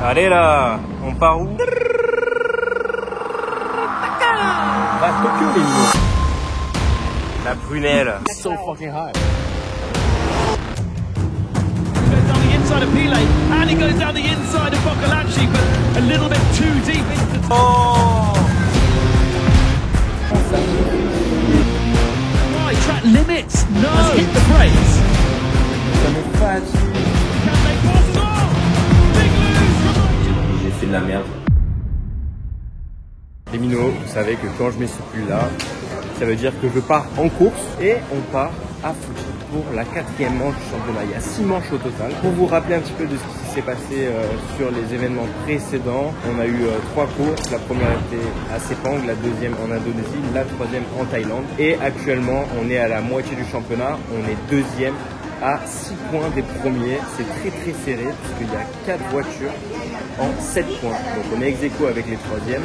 Allez là, on part où? À Tokyo, les minots. La prunelle. So fucking high. Goes down the inside of Pile, and he goes down the inside of Boccolacci, but a little bit too deep into the... Oh! Right, track limits. No, has hit the brakes. Ça me fatigue. Can they pass it on? Big lose from... J'ai fait de la merde. Les minots, vous savez que quand je mets ce pull là, ça veut dire que je pars en course et on part à Fuji pour la 4e manche du championnat. Il y a 6 manches au total. Pour vous rappeler un petit peu de ce qui s'est passé sur les événements précédents, on a eu 3 courses. La première était à Sepang, la deuxième en Indonésie, la troisième en Thaïlande. Et actuellement, on est à la moitié du championnat. On est deuxième à 6 points des premiers. C'est très très serré puisqu'il y a 4 voitures en 7 points. Donc on est ex-aequo avec les 3e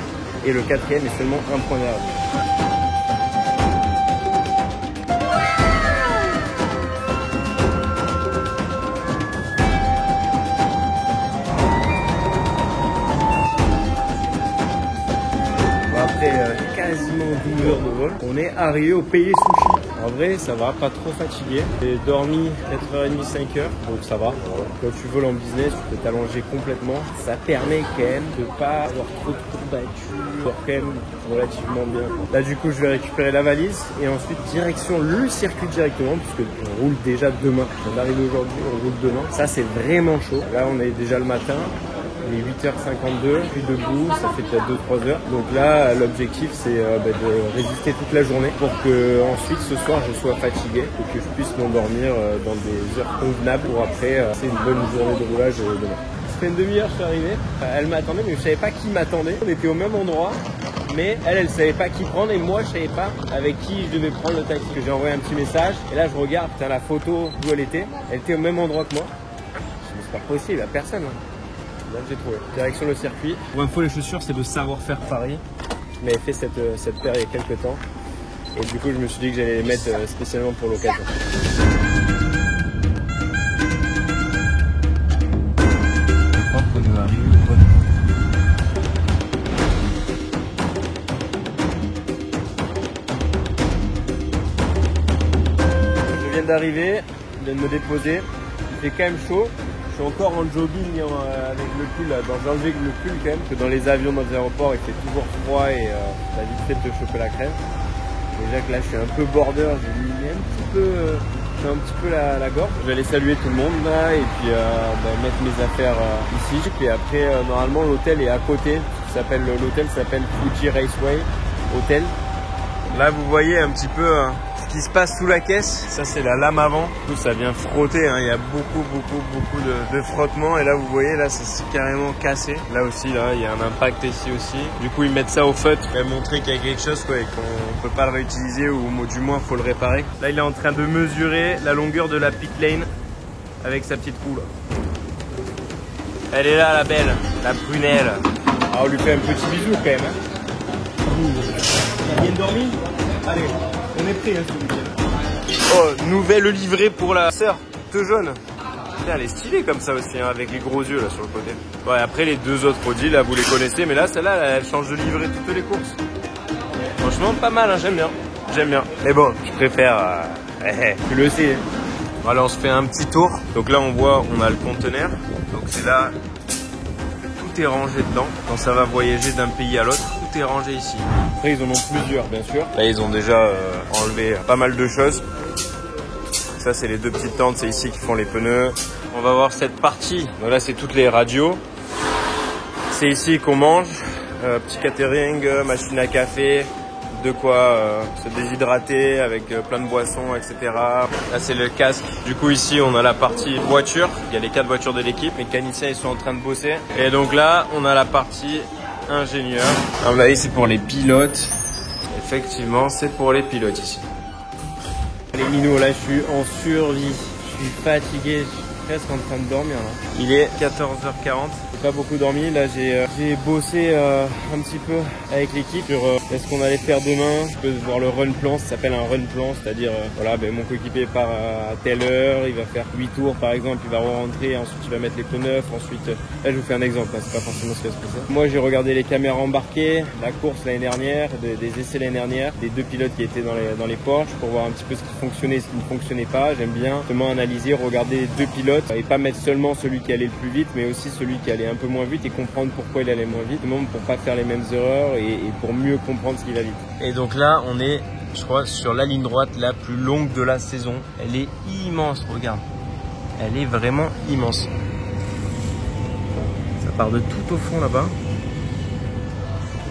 et le 4e est seulement 1 point derrière. Après quasiment 12 heures de vol, on est arrivé au pays sushi. En vrai, ça va, pas trop fatigué. J'ai dormi 4h30, 5h, donc ça va. Quand tu voles en business, tu peux t'allonger complètement. Ça permet quand même de pas avoir trop de courbatures, quand même relativement bien. Là, du coup, je vais récupérer la valise et ensuite direction le circuit directement, puisque on roule déjà demain. On arrive aujourd'hui, on roule demain. Ça, c'est vraiment chaud. Là, on est déjà le matin. Il est 8h52, puis debout, ça fait peut-être 2-3 heures. Donc là, l'objectif, c'est de résister toute la journée pour que ensuite, ce soir, je sois fatigué et que je puisse m'endormir dans des heures convenables pour après, c'est une bonne journée de roulage demain. Ça fait une demi-heure, je suis arrivé. Elle m'attendait, mais je savais pas qui m'attendait. On était au même endroit, mais elle savait pas qui prendre et moi, je savais pas avec qui je devais prendre le taxi. J'ai envoyé un petit message et là, je regarde la photo d'où elle était. Elle était au même endroit que moi. Je me suis dit, c'est pas possible, il y a personne. Là, j'ai trouvé. Direction le circuit. Pour info, les chaussures, c'est le savoir-faire Paris. Je m'avais fait cette paire il y a quelques temps. Et du coup, je me suis dit que j'allais les mettre spécialement pour l'occasion. Je crois qu'on arrive. Je viens d'arriver, je viens de me déposer. Il fait quand même chaud. Je suis encore en jogging avec le pull, j'ai enlevé le pull quand même, parce que dans les avions, dans les aéroports, il fait toujours froid et ça vite fait de choper la crème. Déjà que là, je suis un peu border, j'ai mis un petit peu la gorge. Je vais aller saluer tout le monde là et puis mettre mes affaires ici. Et après, normalement, l'hôtel est à côté. L'hôtel s'appelle Fuji Raceway Hotel. Là, vous voyez un petit peu ce qui se passe sous la caisse. Ça, c'est la lame avant. Tout ça vient frotter. Hein. Il y a beaucoup de frottement. Et là, vous voyez, là, c'est carrément cassé. Là aussi, là, il y a un impact ici aussi. Du coup, ils mettent ça au feutre pour montrer qu'il y a quelque chose quoi, et qu'on peut pas le réutiliser ou du moins, faut le réparer. Là, il est en train de mesurer la longueur de la pit lane avec sa petite roue. Là. Elle est là, la belle, la prunelle. Ah, on lui fait un petit bisou quand même. Hein. T'as bien dormi? Allez, on est prêt hein, ce week-end. Oh, nouvelle livrée pour la sœur, toute jaune. Elle est stylée comme ça aussi, hein, avec les gros yeux là sur le côté. Ouais, après les deux autres Audi, là vous les connaissez, mais là celle-là, elle change de livrée toutes les courses. Franchement, pas mal, hein, j'aime bien. J'aime bien. Mais bon, je préfère. Tu le sais. Voilà, on se fait un petit tour. Donc là, on voit, on a le conteneur. Donc c'est là. Tout est rangé dedans. Quand ça va voyager d'un pays à l'autre, tout est rangé ici. Après, ils en ont plusieurs, bien sûr. Là, ils ont déjà enlevé pas mal de choses. Ça, c'est les deux petites tentes. C'est ici qu'ils font les pneus. On va voir cette partie. Donc là, c'est toutes les radios. C'est ici qu'on mange. Petit catering, machine à café. De quoi se déshydrater avec plein de boissons, etc. Là, c'est le casque. Du coup, ici, on a la partie voiture. Il y a les 4 voitures de l'équipe. Les mécaniciens, ils sont en train de bosser. Et donc là, on a la partie ingénieur. À mon avis, c'est pour les pilotes. Effectivement, c'est pour les pilotes ici. Les minots, là, je suis en survie. Je suis fatigué. presque en train de dormir là. Il est 14h40. J'ai pas beaucoup dormi. Là, j'ai bossé un petit peu avec l'équipe sur ce qu'on allait faire demain. Je peux voir le run plan, ça s'appelle un run plan, c'est-à-dire voilà, mon coéquipier part à telle heure, il va faire 8 tours par exemple, il va rentrer, ensuite il va mettre les pneus neufs, ensuite là je vous fais un exemple, hein, c'est pas forcément ce qui va se passer. Moi j'ai regardé les caméras embarquées, la course l'année dernière, des essais l'année dernière, des deux pilotes qui étaient dans les Porsche pour voir un petit peu ce qui fonctionnait et ce qui ne fonctionnait pas. J'aime bien justement analyser, regarder deux pilotes et pas mettre seulement celui qui allait le plus vite, mais aussi celui qui allait un peu moins vite et comprendre pourquoi il allait moins vite, pour pas faire les mêmes erreurs et pour mieux comprendre ce qui va vite. Et donc là, on est, je crois, sur la ligne droite la plus longue de la saison. Elle est immense, regarde. Elle est vraiment immense. Ça part de tout au fond là-bas.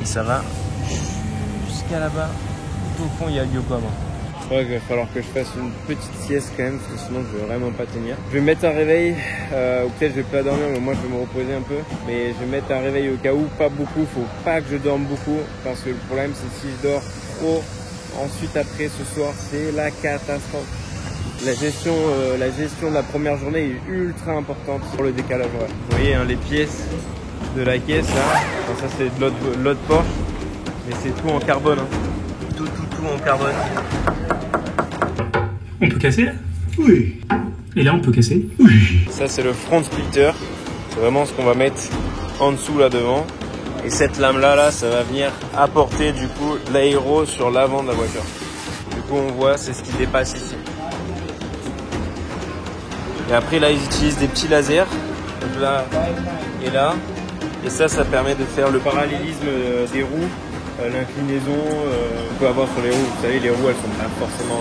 Et ça va jusqu'à là-bas. Tout au fond, il y a Yokohama. Je crois qu'il va falloir que je fasse une petite sieste quand même, parce que sinon je vais vraiment pas tenir. Je vais mettre un réveil, ou peut-être je vais pas dormir, mais moi je vais me reposer un peu. Mais je vais mettre un réveil au cas où, pas beaucoup, faut pas que je dorme beaucoup, parce que le problème c'est si je dors trop, ensuite après ce soir c'est la catastrophe. La gestion de la première journée est ultra importante pour le décalage horaire. Vous voyez hein, les pièces de la caisse là, enfin, ça c'est de l'autre Porsche, mais c'est tout en carbone. Hein. Tout en carbone. On peut casser là? Oui. Et là on peut casser? Oui. Ça c'est le front splitter. C'est vraiment ce qu'on va mettre en dessous là devant. Et cette lame là, ça va venir apporter du coup l'aéro sur l'avant de la voiture. Du coup on voit c'est ce qui dépasse ici. Et après là ils utilisent des petits lasers. Donc là et là. Et ça permet de faire le parallélisme des roues. L'inclinaison qu'on peut avoir sur les roues. Vous savez, les roues elles sont pas forcément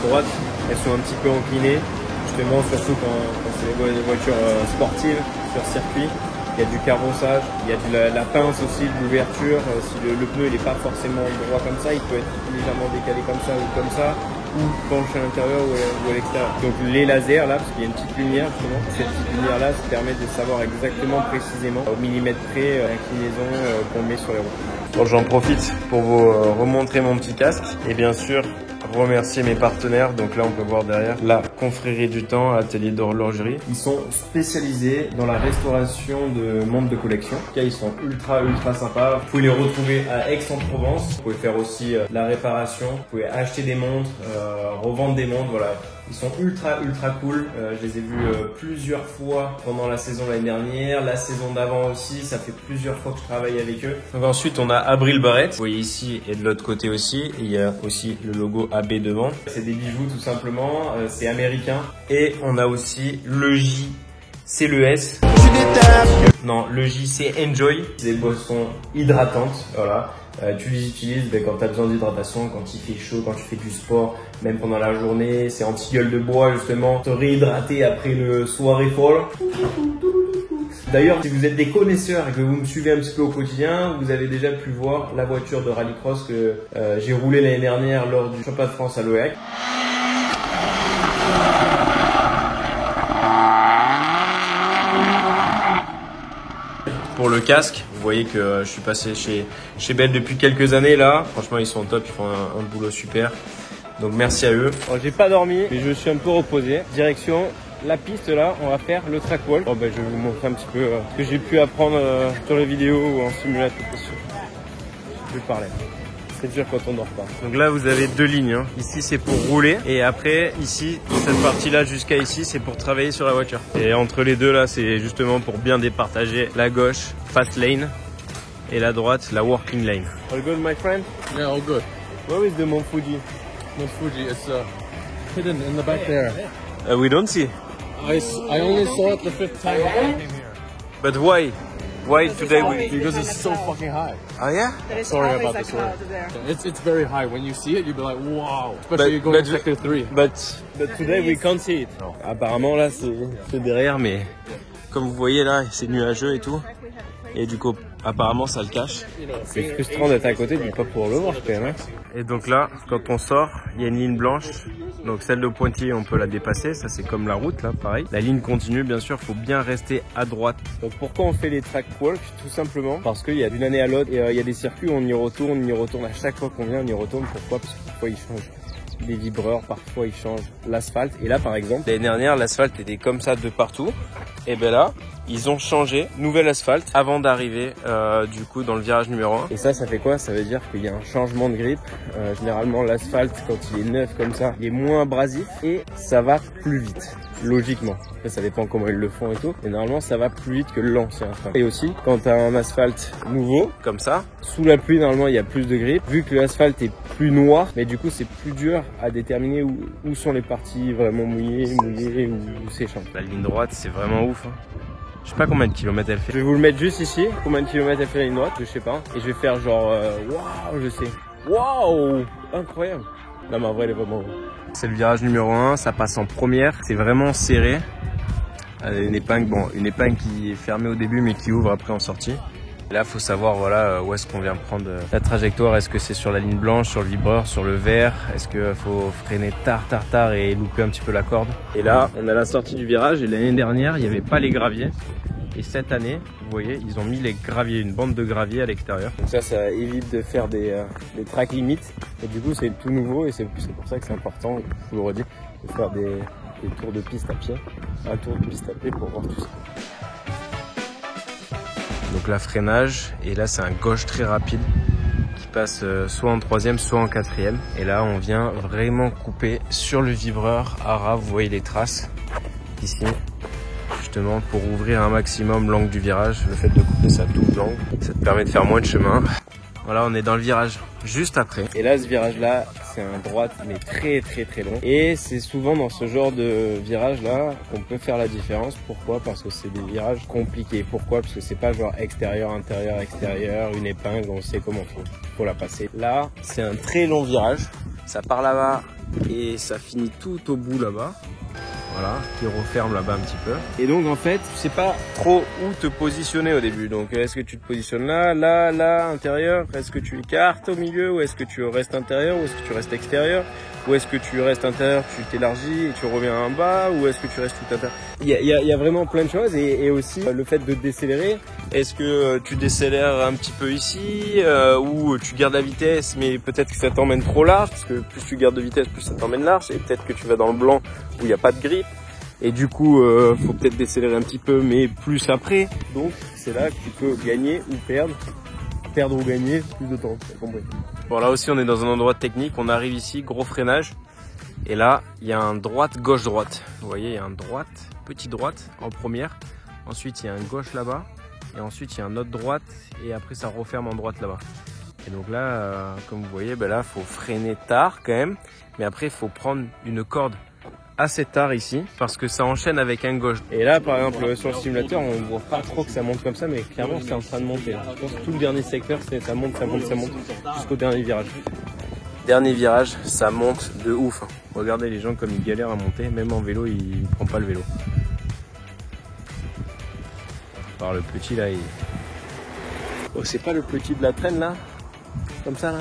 droite, elles sont un petit peu inclinées, justement surtout quand c'est les voitures sportives sur circuit. Il y a du carrossage, il y a de la pince aussi, de l'ouverture. Si le pneu il est pas forcément droit comme ça, il peut être légèrement décalé comme ça ou penché à l'intérieur ou à l'extérieur. Donc les lasers là, parce qu'il y a une petite lumière justement, cette petite lumière là ça permet de savoir exactement précisément au millimètre près l'inclinaison qu'on met sur les roues. Bon, j'en profite pour vous remontrer mon petit casque et bien sûr remercier mes partenaires. Donc là on peut voir derrière la confrérie du temps, atelier d'horlogerie. Ils sont spécialisés dans la restauration de montres de collection. Ils sont ultra sympas. Vous pouvez les retrouver à Aix-en-Provence. Vous pouvez faire aussi la réparation. Vous pouvez acheter des montres, revendre des montres. Voilà. Ils sont ultra cool. Je les ai vus plusieurs fois pendant la saison l'année dernière, la saison d'avant aussi. Ça fait plusieurs fois que je travaille avec eux. Donc ensuite on a Abril Barrett. Vous voyez ici et de l'autre côté aussi. Il y a aussi le logo AB devant. C'est des bijoux tout simplement. C'est américain. Et on a aussi le J. C'est le S. Non, le J c'est Enjoy. Des boissons hydratantes. Voilà. Tu les utilises quand tu as besoin d'hydratation, quand il fait chaud, quand tu fais du sport, même pendant la journée. C'est anti-gueule de bois justement. Te réhydrater après une soirée folle. D'ailleurs, si vous êtes des connaisseurs et que vous me suivez un petit peu au quotidien, vous avez déjà pu voir la voiture de rallycross que j'ai roulé l'année dernière lors du championnat de France à l'OEAC. Pour le casque, vous voyez que je suis passé chez Bell depuis quelques années là. Franchement, ils sont top, ils font un boulot super. Donc merci à eux. J'ai pas dormi, mais je me suis un peu reposé. Direction la piste là, on va faire le track walk. Je vais vous montrer un petit peu ce que j'ai pu apprendre sur les vidéos ou en simulateur. Je vais parler. C'est dur quand on dort pas. Donc là vous avez deux lignes. Hein. Ici c'est pour rouler et après ici cette partie là jusqu'à ici c'est pour travailler sur la voiture. Et entre les deux là c'est justement pour bien départager la gauche fast lane et la droite la working lane. All good my friend? Yeah, all good. Where is the Mount Fuji? Mount Fuji, it's hidden in the back there. We don't see. I only saw it the 5th time I came here. But why? Why today we? Because it's so fucking high. Oh yeah? Sorry about this word. It's very high. When you see it, you'll be like, wow. Especially going to sector 3. But today we can't see it. No. Apparemment là c'est derrière, mais comme vous voyez là c'est nuageux et tout. Et du coup apparemment ça le cache. C'est frustrant d'être à côté de ne pas pouvoir le voir quand même. Hein. Et donc là quand on sort il y a une ligne blanche. Donc celle de pointillé on peut la dépasser, ça c'est comme la route là pareil. La ligne continue bien sûr, faut bien rester à droite. Donc pourquoi on fait les track walk? Tout simplement parce qu'il y a d'une année à l'autre, il y a des circuits où on y retourne à chaque fois qu'on vient on y retourne. Pourquoi? Parce que parfois ils changent des vibreurs, parfois ils changent l'asphalte. Et là par exemple, l'année dernière l'asphalte était comme ça de partout. Et ben là, ils ont changé, nouvel asphalte avant d'arriver du coup dans le virage numéro 1. Et ça fait quoi? Ça veut dire qu'il y a un changement de grip. Généralement l'asphalte quand il est neuf comme ça, il est moins abrasif et ça va plus vite. Logiquement. Après, ça dépend comment ils le font et tout. Mais normalement, ça va plus vite que l'ancien asphalte. Et aussi, quand tu as un asphalte nouveau, comme ça, sous la pluie, normalement, il y a plus de grip. Vu que l'asphalte est plus noir, mais du coup, c'est plus dur à déterminer où sont les parties vraiment mouillées ou séchantes. La ligne droite, c'est vraiment ouf. Hein. Je sais pas combien de kilomètres elle fait. Je vais vous le mettre juste ici. Combien de kilomètres elle fait la ligne droite, je sais pas. Et je vais faire genre, waouh, je sais. Waouh, incroyable. Non, mais en vrai, elle est vraiment ouf. C'est le virage numéro 1, ça passe en première, c'est vraiment serré. Une épingle qui est fermée au début mais qui ouvre après en sortie. Et là, il faut savoir voilà, où est-ce qu'on vient prendre la trajectoire. Est-ce que c'est sur la ligne blanche, sur le vibreur, sur le vert? Est-ce qu'il faut freiner tard et louper un petit peu la corde? Et là, on est à la sortie du virage et l'année dernière, il n'y avait pas les graviers. Et cette année, vous voyez, ils ont mis les graviers, une bande de gravier à l'extérieur. Donc ça évite de faire des track limits. Et du coup, c'est tout nouveau et c'est pour ça que c'est important, je vous le redis, de faire des tours de piste à pied. Un tour de piste à pied pour voir tout ça. Donc là, freinage. Et là, c'est un gauche très rapide qui passe soit en 3e, soit en 4e. Et là, on vient vraiment couper sur le vibreur ARA. Vous voyez les traces ici. Justement pour ouvrir un maximum l'angle du virage. Le fait de couper ça tout l'angle, ça te permet de faire moins de chemin. Voilà, on est dans le virage juste après. Et là, ce virage-là, c'est un droite mais très long. Et c'est souvent dans ce genre de virage-là qu'on peut faire la différence. Pourquoi? Parce que c'est des virages compliqués. Pourquoi? Parce que c'est pas genre extérieur, intérieur, extérieur, une épingle, on sait comment faut la passer. Là, c'est un très long virage. Ça part là-bas et ça finit tout au bout là-bas. Voilà, qui referme là-bas un petit peu. Et donc en fait, tu sais pas trop où te positionner au début. Donc est-ce que tu te positionnes là, intérieur? Est-ce que tu écartes au milieu? Ou est-ce que tu restes intérieur? Ou est-ce que tu restes extérieur? Ou est-ce que tu restes intérieur, tu t'élargis et tu reviens en bas? Ou est-ce que tu restes tout intérieur? Il y a vraiment plein de choses et aussi le fait de décélérer. Est-ce que tu décélères un petit peu ici ou tu gardes la vitesse mais peut-être que ça t'emmène trop large parce que plus tu gardes de vitesse, plus ça t'emmène large et peut-être que tu vas dans le blanc où il n'y a pas de grip. Et du coup, faut peut-être décélérer un petit peu, mais plus après. Donc, c'est là que tu peux gagner ou perdre. Perdre ou gagner, plus de temps, t'as compris. Bon, là aussi, on est dans un endroit technique. On arrive ici, gros freinage. Et là, il y a un droite, gauche, droite. Vous voyez, il y a un droite, petite droite en première. Ensuite, il y a un gauche là-bas. Et ensuite, il y a un autre droite. Et après, ça referme en droite là-bas. Et donc là, comme vous voyez, ben là, faut freiner tard quand même. Mais après, il faut prendre une corde assez tard ici parce que ça enchaîne avec un gauche. Et là par exemple sur le simulateur on voit pas trop que ça monte comme ça mais clairement c'est en train de monter. Je pense que tout le dernier secteur ça monte jusqu'au dernier virage. Dernier virage ça monte de ouf. Regardez les gens comme ils galèrent à monter, même en vélo il prend pas le vélo. Alors le petit là oh c'est pas le petit de la traîne là? Comme ça là?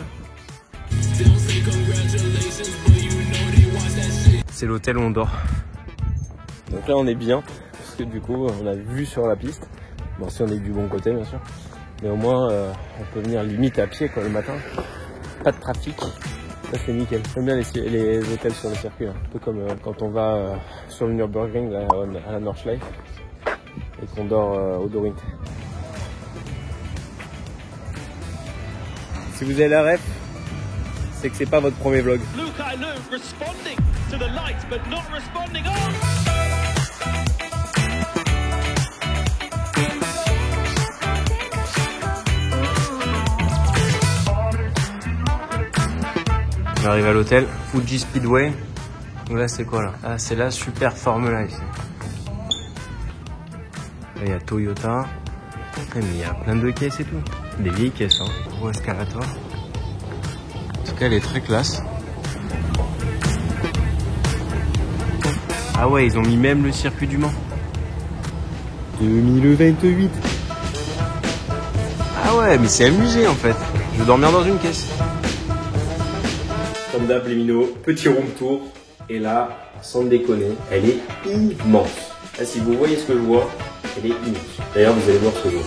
C'est l'hôtel où on dort. Donc là on est bien parce que du coup on a vue sur la piste. Bon si on est du bon côté bien sûr. Mais au moins on peut venir limite à pied quoi le matin. Pas de trafic. Ça c'est nickel. J'aime bien les hôtels sur le circuit. Hein. Un peu comme quand on va sur le Nürburgring là, à la Nordschleife et qu'on dort au Dorint. Si vous avez la ref, c'est que c'est pas votre premier vlog. To the lights, but not responding. On arrive à l'hôtel, Fuji Speedway. Donc là c'est quoi là? Ah c'est la super Formula ici. Là il y a Toyota. Mais il y a plein de caisses et tout. Des vieilles caisses hein. Gros escalator. En tout cas elle est très classe. Ah ouais, ils ont mis même le circuit du Mans. 2028. Ah ouais, mais c'est amusé en fait. Je veux dormir dans une caisse. Comme d'hab les minots, petit room tour. Et là, sans déconner, elle est immense. Là, si vous voyez ce que je vois, elle est immense. D'ailleurs, vous allez voir ce que je vois.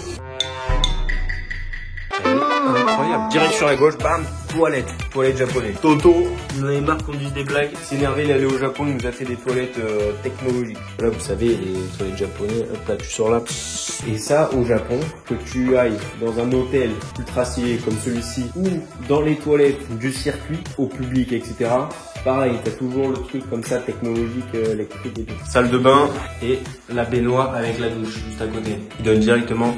Elle est incroyable. direct sur la gauche, bam, toilette japonais. Toto, il en avait marre qu'on dise des blagues, il s'est énervé, il est allé au Japon, il nous a fait des toilettes technologiques. Là, vous savez, les toilettes japonais, hop là, tu sors là. Et ça, au Japon, que tu ailles dans un hôtel ultra stylé comme celui-ci, ou dans les toilettes du circuit, au public, etc. Pareil, t'as toujours le truc comme ça, technologique, électrique et tout. Salle de bain et la baignoire avec la douche juste à côté. Il donne directement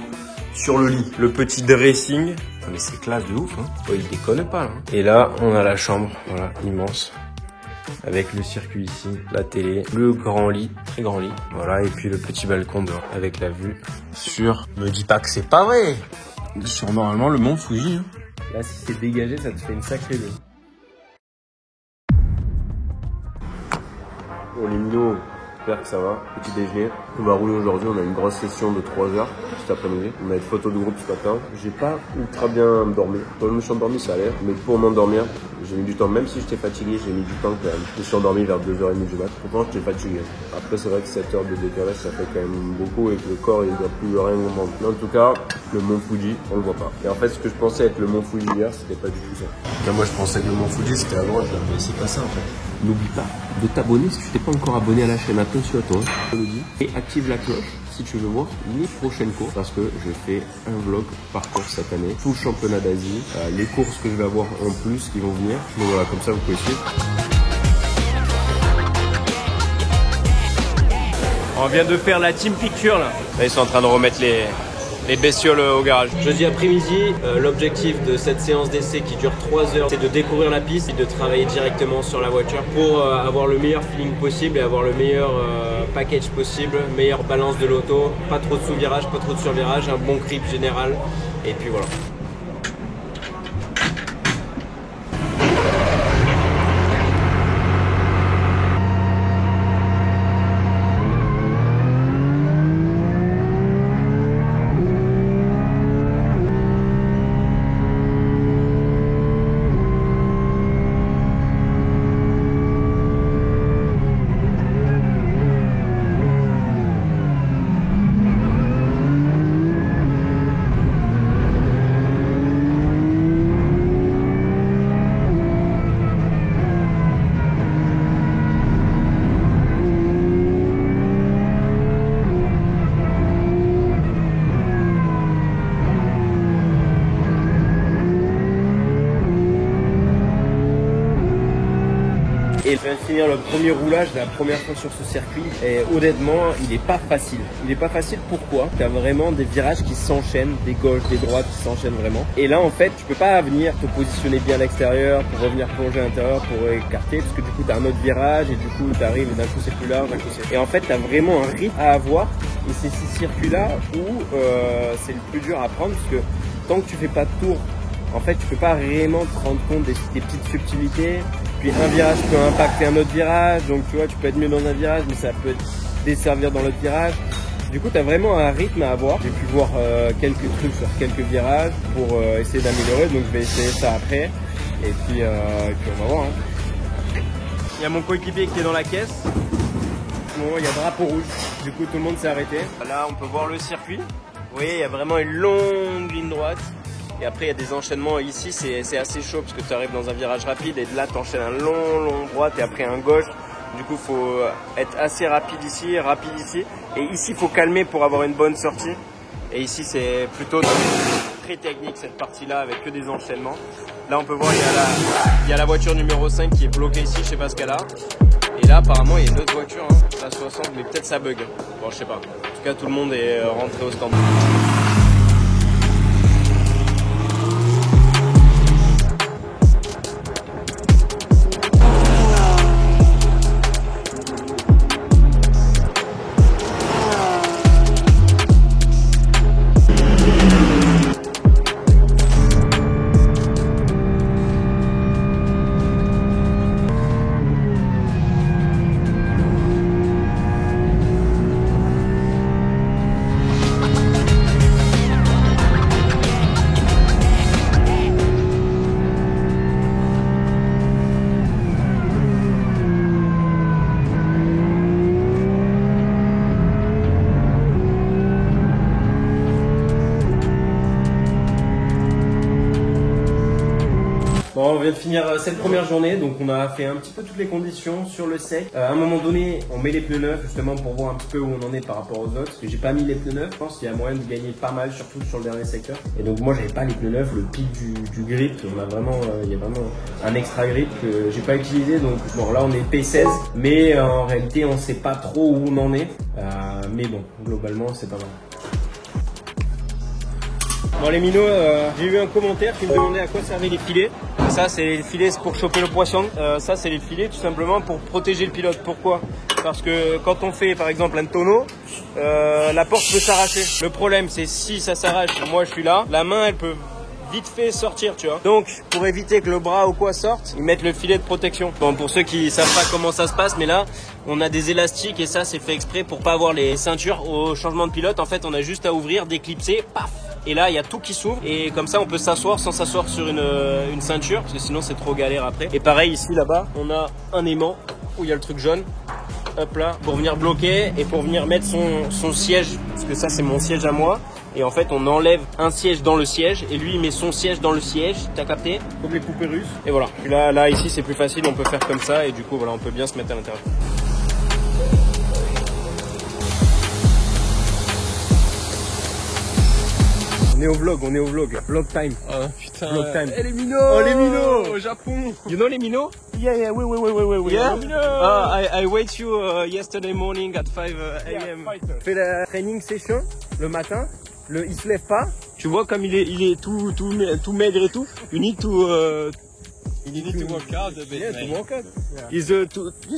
sur le lit. Le petit dressing. Ah, mais c'est classe de ouf, hein. Oh, il déconne pas, là. Et là, on a la chambre, voilà, immense. Avec le circuit ici, la télé, le grand lit, très grand lit. Voilà, et puis le petit balcon dehors avec la vue sur... Me dis pas que c'est pas vrai. Sur normalement le mont Fuji. Hein. Là, si c'est dégagé, ça te fait une sacrée vue. Bon, les minots, j'espère que ça va. Petit déjeuner. On va rouler aujourd'hui. On a une grosse session de 3 heures cet après-midi. On a une photo de groupe ce matin. J'ai pas ultra bien dormi. Quand je me suis endormi, ça allait. Mais pour m'endormir, j'ai mis du temps. Même si j'étais fatigué, j'ai mis du temps quand même. Je me suis endormi vers 2h30 du mat. Pourtant, j'étais fatigué. Après, c'est vrai que 7 heures de décalage, ça fait quand même beaucoup et que le corps, il doit plus rien comprendre. Mais en tout cas, le mont Fuji, on le voit pas. Et en fait, ce que je pensais être le mont Fuji hier, c'était pas du tout ça. Là, moi, je pensais que le mont Fuji, c'était à droite, là. Mais c'est pas ça, en fait. N'oublie pas de t'abonner si tu t'es pas encore abonné à la chaîne. Attention à toi, je le dis. Et active la cloche si tu veux voir les prochaines courses. Parce que je fais un vlog par course cette année. Tout le championnat d'Asie. Les courses que je vais avoir en plus qui vont venir. Donc voilà, comme ça vous pouvez suivre. On vient de faire la team picture là. Là ils sont en train de remettre les bestioles au garage. Jeudi après-midi, l'objectif de cette séance d'essai qui dure 3 heures, c'est de découvrir la piste et de travailler directement sur la voiture pour avoir le meilleur feeling possible et avoir le meilleur package possible, meilleure balance de l'auto, pas trop de sous-virage, pas trop de sur-virage, un bon grip général et puis voilà. Et je viens de finir le premier roulage, la première fois sur ce circuit. Et honnêtement, il n'est pas facile. Il n'est pas facile pourquoi? Tu as vraiment des virages qui s'enchaînent, des gauches, des droites qui s'enchaînent vraiment. Et là, en fait, tu peux pas venir te positionner bien à l'extérieur pour revenir plonger à l'intérieur pour écarter. Parce que du coup, tu as un autre virage et du coup, tu arrives et d'un coup, c'est plus large. Et en fait, tu as vraiment un rythme à avoir. Et c'est ces circuits-là où c'est le plus dur à prendre parce que tant que tu fais pas de tour, en fait, tu peux pas vraiment te rendre compte des petites subtilités. Puis un virage peut impacter un autre virage, donc tu vois, tu peux être mieux dans un virage, mais ça peut te desservir dans l'autre virage. Du coup, tu as vraiment un rythme à avoir. J'ai pu voir quelques trucs sur quelques virages pour essayer d'améliorer, donc je vais essayer ça après. Et puis on va voir. Hein. Il y a mon coéquipier qui est dans la caisse. Bon, il y a drapeau rouge, du coup tout le monde s'est arrêté. Là, on peut voir le circuit. Vous voyez, il y a vraiment une longue ligne droite. Et après, il y a des enchaînements ici, c'est assez chaud parce que tu arrives dans un virage rapide et de là, tu enchaînes un long droite et après un gauche. Du coup, il faut être assez rapide ici. Et ici, il faut calmer pour avoir une bonne sortie. Et ici, c'est plutôt très technique cette partie-là avec que des enchaînements. Là, on peut voir, il y a la voiture numéro 5 qui est bloquée ici, je sais pas ce qu'elle a. Et là, apparemment, il y a une autre voiture, hein, la 60, mais peut-être ça bug. Bon, je sais pas. En tout cas, tout le monde est rentré au stand. Bon, on vient de finir cette première journée, donc on a fait un petit peu toutes les conditions sur le sec. À un moment donné, on met les pneus neufs justement pour voir un petit peu où on en est par rapport aux autres. Parce que j'ai pas mis les pneus neufs, je pense qu'il y a moyen de gagner pas mal, surtout sur le dernier secteur. Et donc moi j'avais pas les pneus neufs, le pic du grip, on a vraiment, il y a vraiment un extra grip que j'ai pas utilisé. Donc bon là on est P16, mais en réalité on sait pas trop où on en est. Mais bon, globalement c'est pas mal. Bon les minots, j'ai eu un commentaire qui me demandait à quoi servaient les filets. Ça c'est les filets pour choper le poisson. Ça c'est les filets tout simplement pour protéger le pilote. Pourquoi? Parce que quand on fait par exemple un tonneau, la porte peut s'arracher. Le problème c'est si ça s'arrache, moi je suis là, la main elle peut vite fait sortir, tu vois. Donc pour éviter que le bras ou quoi sorte, ils mettent le filet de protection. Bon, pour ceux qui savent pas comment ça se passe, mais là on a des élastiques et ça c'est fait exprès pour pas avoir les ceintures au changement de pilote. En fait on a juste à ouvrir, déclipser, paf. Et là, il y a tout qui s'ouvre et comme ça, on peut s'asseoir sans s'asseoir sur une ceinture parce que sinon, c'est trop galère après. Et pareil, ici, là-bas, on a un aimant où il y a le truc jaune. Hop là, pour venir bloquer et pour venir mettre son siège. Parce que ça, c'est mon siège à moi. Et en fait, on enlève un siège dans le siège et lui, il met son siège dans le siège. T'as capté? Comme les poupées russes. Et voilà. Puis là, ici, c'est plus facile. On peut faire comme ça et du coup, voilà, on peut bien se mettre à l'intérieur. On est au vlog, vlog time. Oh putain. Vlog time. Et les minots. Oh les minots au Japon. You know les minots? Yeah, oui. Yeah? Les I wait you yesterday morning at 5 a.m. Fait la training session le matin, il se lève pas. Tu vois comme il est tout maigre et tout. You need to work out a bit. Yeah, to work out. Yeah. He's you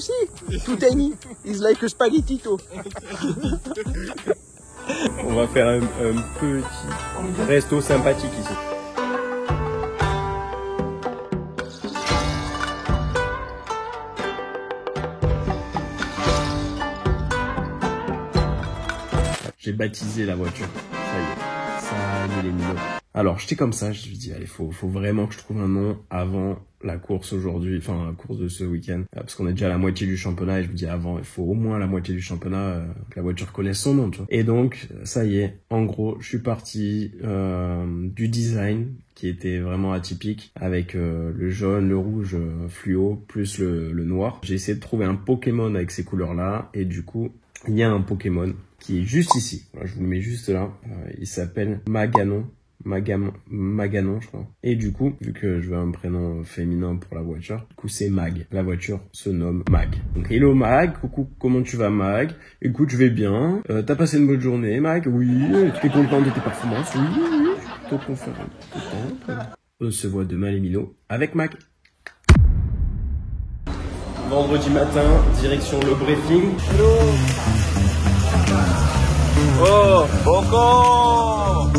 see, too tiny. He's like a spaghettito. On va faire un petit resto sympathique ici. J'ai baptisé la voiture. Ça y est les minots. Alors j'étais comme ça, je me dis allez faut vraiment que je trouve un nom avant la course aujourd'hui, enfin la course de ce week-end, parce qu'on est déjà à la moitié du championnat et je me dis avant il faut au moins la moitié du championnat que la voiture connaisse son nom, tu vois. Et donc ça y est, en gros je suis parti du design qui était vraiment atypique avec le jaune, le rouge fluo plus le noir. J'ai essayé de trouver un Pokémon avec ces couleurs là et du coup il y a un Pokémon qui est juste ici. Voilà, je vous le mets juste là. Il s'appelle Maganon, je crois. Et du coup, vu que je veux un prénom féminin pour la voiture, du coup c'est Mag. La voiture se nomme Mag. Donc hello Mag, coucou, comment tu vas Mag? Écoute, je vais bien. T'as passé une bonne journée Mag? Oui. Tu es content de tes performances? Oui. Je suis plutôt content. On se voit demain les minots avec Mag. Vendredi matin, direction le briefing. Hello. Oh, encore.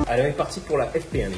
Allez, on est parti pour la FP1 les gars.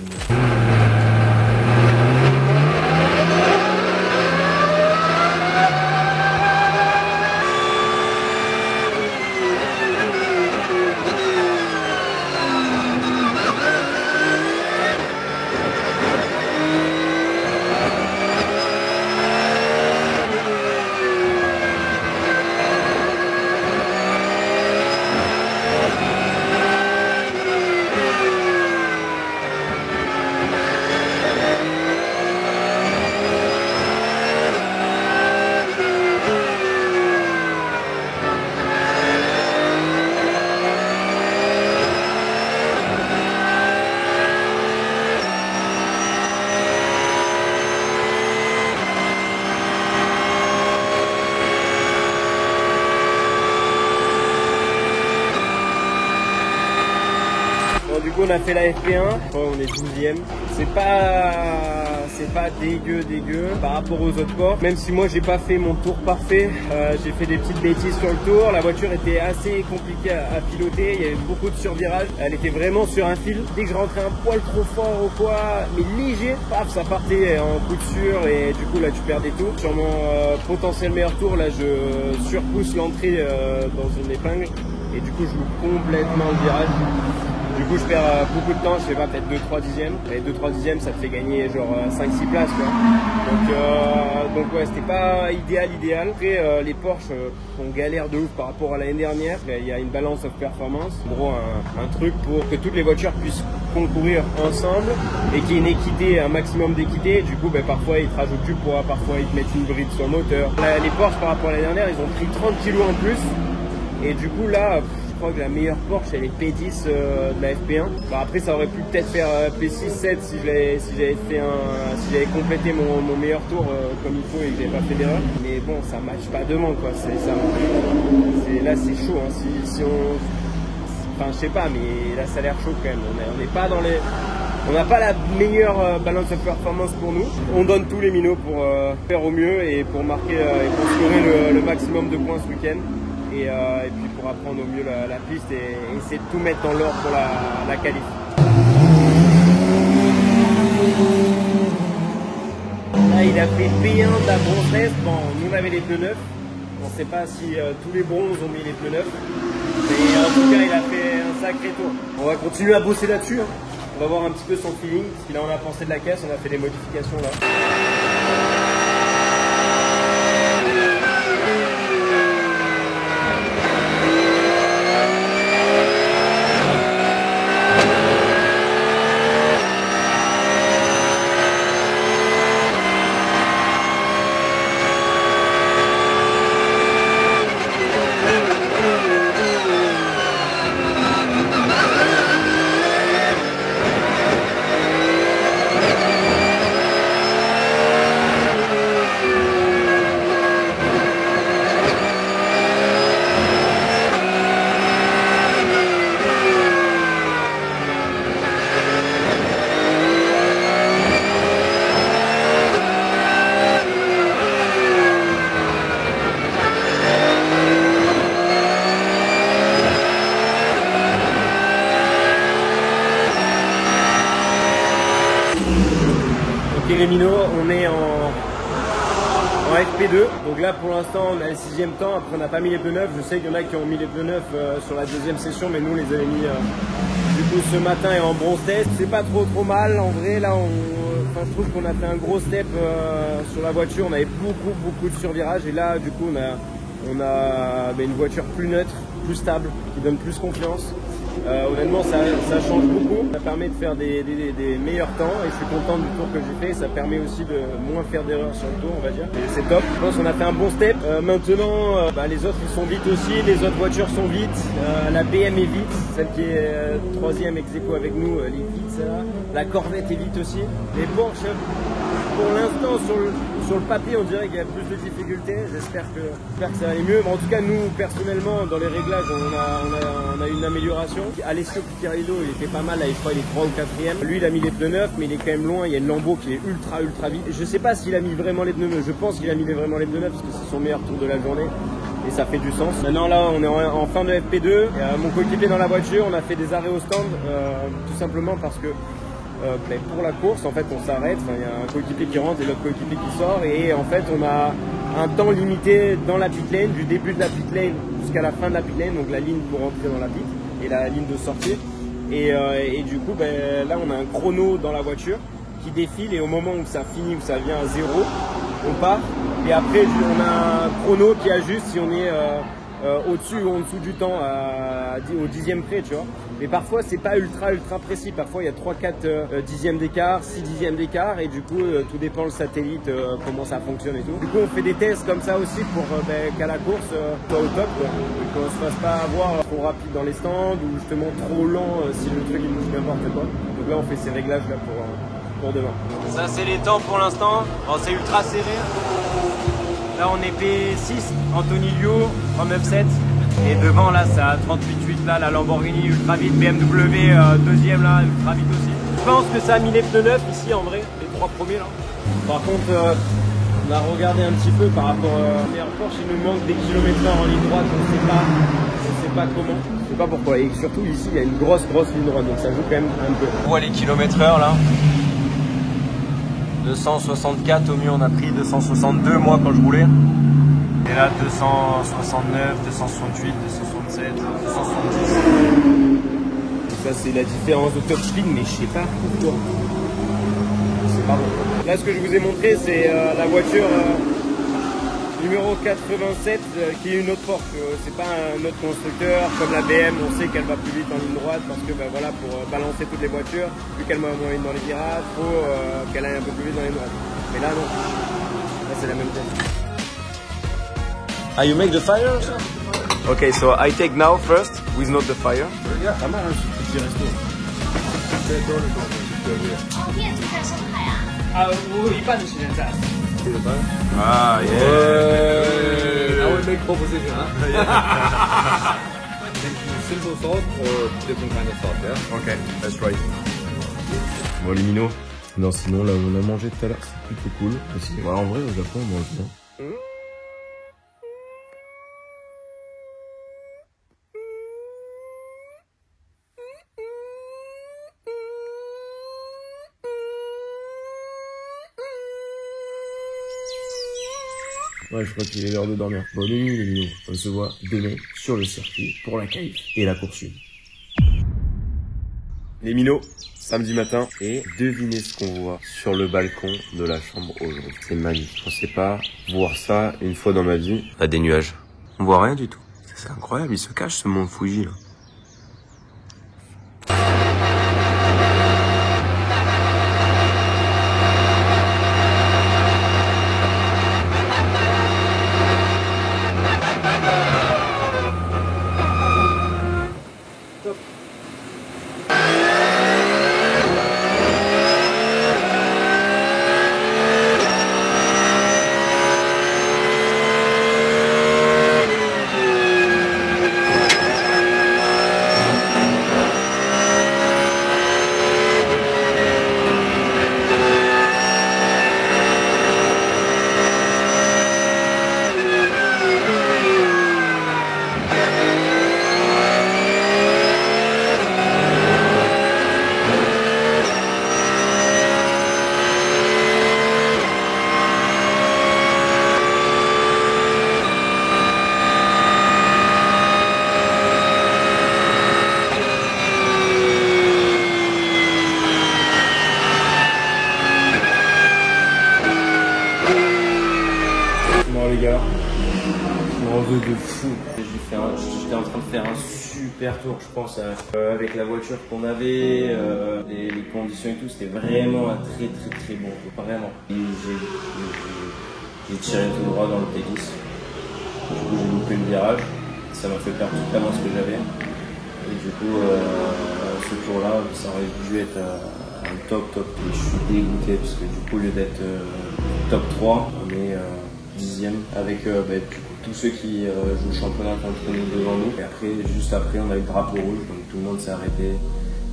Du coup on a fait la FP1, on est 12e. C'est pas dégueu par rapport aux autres ports. Même si moi j'ai pas fait mon tour parfait, j'ai fait des petites bêtises sur le tour. La voiture était assez compliquée à piloter, il y avait beaucoup de survirages. Elle était vraiment sur un fil. Dès que je rentrais un poil trop fort ou quoi, mais léger, paf, ça partait en coup de sûr et du coup là tu perdais tout. Sur mon potentiel meilleur tour, là je surpousse l'entrée dans une épingle. et du coup je loupe complètement le virage. Du coup je perds beaucoup de temps, je sais pas, peut-être 2-3 dixièmes. Et 2-3 dixièmes ça te fait gagner genre 5-6 places quoi. Donc ouais, c'était pas idéal. Après les Porsche on galère de ouf par rapport à l'année dernière. Il y a une balance of performance, en gros un truc pour que toutes les voitures puissent concourir ensemble et qu'il y ait une équité, un maximum d'équité. Du coup parfois ils te rajoutent du poids, parfois ils te mettent une bride sur le moteur. Les Porsche par rapport à l'année dernière, ils ont pris 30 kg en plus et du coup là je crois que la meilleure Porsche elle est P10 de la FP1. Après ça aurait pu peut-être faire P6, 7 si j'avais complété mon meilleur tour comme il faut et que j'avais pas fait d'erreur. Mais bon, ça matche pas devant quoi. Là c'est chaud. Hein. Si on, enfin je sais pas, mais là ça a l'air chaud quand même. On n'est pas dans les, on n'a pas la meilleure balance of performance pour nous. On donne tous les minots pour faire au mieux et pour marquer et pour scorer le maximum de points ce week-end. Et puis pour apprendre au mieux la piste et essayer de tout mettre dans l'ordre pour la qualif. Là il a fait P1 de la bronze test. Bon, nous on avait les pneus neufs. On ne sait pas si tous les bronzes ont mis les pneus neufs. Mais en tout cas il a fait un sacré tour. On va continuer à bosser là-dessus. Hein. On va voir un petit peu son feeling, ce qu'il en a pensé de la caisse. On a fait des modifications là. Les minots, on est en FP2, donc là pour l'instant on a le 6e temps, après on n'a pas mis les pneus neufs. Je sais qu'il y en a qui ont mis les pneus neufs sur la deuxième session, mais nous on les avait mis du coup ce matin et en bronze test. C'est pas trop mal en vrai, là je trouve qu'on a fait un gros step sur la voiture, on avait beaucoup de survirage et là du coup on a une voiture plus neutre, plus stable, qui donne plus confiance. Honnêtement ça change beaucoup, ça permet de faire des meilleurs temps et je suis content du tour que j'ai fait. Ça permet aussi de moins faire d'erreurs sur le tour, on va dire, et c'est top. Je pense qu'on a fait un bon step. Maintenant les autres ils sont vite aussi, les autres voitures sont vite, la BM est vite, celle qui est 3e ex aequo avec nous, elle est vite ça. La Corvette est vite aussi. Les Porsche pour l'instant sur le papier on dirait qu'il y a plus de difficultés. J'espère que ça va aller mieux, mais en tout cas nous personnellement dans les réglages on a eu une amélioration. Alessio Piccirillo il était pas mal là, je crois il est 3 ou 4e. Lui il a mis les pneus neufs mais il est quand même loin, il y a une Lambo qui est ultra vite. Je sais pas s'il a mis vraiment les pneus neufs, je pense qu'il a mis vraiment les pneus neufs parce que c'est son meilleur tour de la journée et ça fait du sens. Maintenant là on est en fin de FP2, mon coéquipier dans la voiture, on a fait des arrêts au stand tout simplement parce que pour la course en fait on s'arrête, il y a un coéquipier qui rentre et l'autre coéquipier qui sort et en fait on a un temps limité dans la pit lane, du début de la pit lane jusqu'à la fin de la pit lane, donc la ligne pour rentrer dans la pit et la ligne de sortie et du coup là on a un chrono dans la voiture qui défile et au moment où ça finit, où ça vient à 0, on part et après on a un chrono qui ajuste si on est au-dessus ou en dessous du temps au 10e près, tu vois. Mais parfois c'est pas ultra précis, parfois il y a 3-4 dixièmes d'écart, 6 dixièmes d'écart et du coup tout dépend le satellite, comment ça fonctionne et tout. Du coup on fait des tests comme ça aussi pour qu'à la course soit au top quoi. Qu'on se fasse pas avoir trop rapide dans les stands ou justement trop lent si le truc il bouge n'importe quoi. Donc là on fait ces réglages là pour demain. Ça c'est les temps pour l'instant, c'est ultra serré. Là on est P6, Anthony Liu, 39.7 et devant là c'est à 38.8 là la Lamborghini ultra vite, BMW deuxième là ultra vite aussi. Je pense que ça a mis les pneus neufs ici en vrai, les 3 premiers là. Par contre on a regardé un petit peu par rapport à meilleur Porsche, il nous manque des kilomètres en ligne droite, on sait pas comment, je sais pas pourquoi et surtout ici il y a une grosse ligne droite donc ça joue quand même un peu. On voit les kilomètres heure là. 264 au mieux, on a pris 262 moi quand je roulais. Et là 269, 268, 127, 170. Ça c'est la différence de top speed, mais je sais pas pourquoi. C'est pas bon. Là ce que je vous ai montré c'est la voiture numéro 87 qui est une autre Porsche. C'est pas un autre constructeur comme la BM, on sait qu'elle va plus vite en ligne droite parce que voilà, pour balancer toutes les voitures, vu qu'elle va moins vite dans les virages, il faut qu'elle aille un peu plus vite dans les droites. Mais là non. Là c'est la même chose. Ah, you make the fire? Okay, so I take now first with not the fire. Yeah, pas mal hein, ce petit resto. Ah, yeah. I will make proposition, huh? Simple sauce or different kind of sauce, yeah? Okay, let's try it. Bon, les minots. Non, sinon, là où on a mangé tout à l'heure, c'est plutôt cool. Aussi. Voilà, en vrai, au Japon, on mange bien. Ouais, je crois qu'il est l'heure de dormir. Bonne nuit les minots. On se voit demain sur le circuit pour la qualif et la poursuite. Les minots, samedi matin. Et devinez ce qu'on voit sur le balcon de la chambre aujourd'hui. C'est magnifique. Je pensais pas voir ça une fois dans ma vie. Là, des nuages. On voit rien du tout. C'est incroyable, il se cache ce mont Fuji là. De fou. J'étais en train de faire un super tour, je pense, avec la voiture qu'on avait, les conditions et tout, c'était vraiment un très bon tour, vraiment. J'ai tiré tout droit dans le T10. Du coup, j'ai loupé le virage, ça m'a fait perdre toute l'avance que j'avais. Et du coup, ce tour-là, ça aurait dû être un top. Et je suis dégoûté parce que du coup, au lieu d'être top 3, on est 10e avec tous ceux qui jouent le championnat contre nous devant nous. Et après, juste après, on a eu le drapeau rouge, donc tout le monde s'est arrêté.